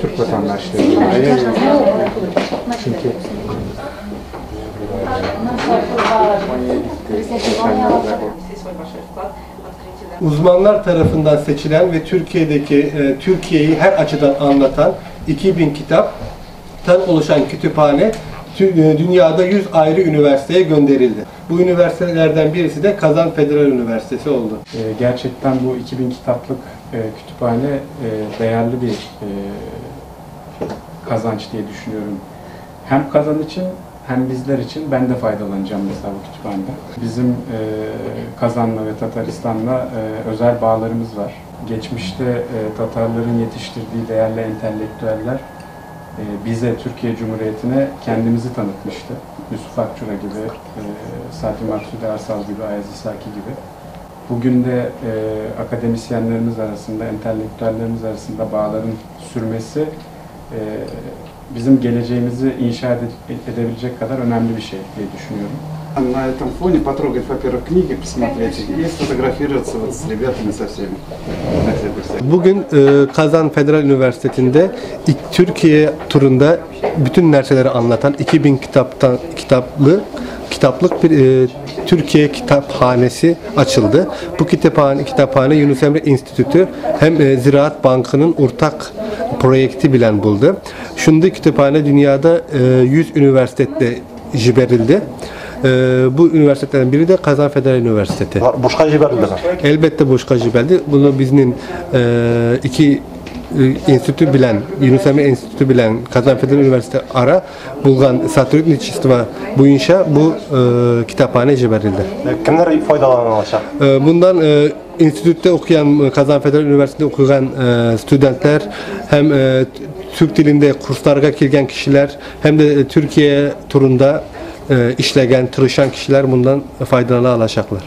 Türk vatandaşları çünkü uzmanlar tarafından seçilen ve Türkiye'yi her açıdan anlatan 2000 kitaptan oluşan kütüphane dünyada 100 ayrı üniversiteye gönderildi. Bu üniversitelerden birisi de Kazan Federal Üniversitesi oldu. Gerçekten bu 2000 kitaplık kütüphane değerli bir kazanç diye düşünüyorum. Hem Kazan için hem bizler için ben de faydalanacağım mesela bu kütüphaneden. Bizim Kazan'la ve Tataristan'la özel bağlarımız var. Geçmişte Tatarların yetiştirdiği değerli entelektüeller bize, Türkiye Cumhuriyeti'ne kendimizi tanıtmıştı. Yusuf Akçura gibi, Sadri Maksudi Arsal gibi, Ayaz İsaki gibi. Bugün de akademisyenlerimiz arasında, entelektüellerimiz arasında bağların sürmesi bizim geleceğimizi inşa edebilecek kadar önemli bir şey diye düşünüyorum. На этом фоне потрогать, во-первых, книги, посмотреть и сфотографироваться вот с ребятами со всеми. Bugün Kazan Federal Üniversitesi'nde Türkiye turunda bütün üniversiteleri anlatan 2000 kitaplık bir Türkiye Kitaphanesi açıldı. Bu kütüphane Yunus Emre Enstitüsü hem Ziraat Bankı'nın ortak projekti bilen buldu. Şimdi kütüphane dünyada 100 üniversitede jiberildi. Bu üniversitelerden biri de Kazan Federal Üniversitesi. Boşka jiberildi mi? Elbette boşka jiberildi. Bunu bizim iki enstitü bilen, Yunus Emre Enstitüsü bilen Kazan Federal Üniversitesi ara bulgan Satürkniçistva bu kütüphane jiberildi. Kimler faydalanacak? Bundan enstitüde okuyan, Kazan Federal Üniversitesi'nde okuyan studentler hem Türk dilinde kurslarga kirgen kişiler hem de Türkiye turunda işlegen, tırışan kişiler bundan faydalanacaklar.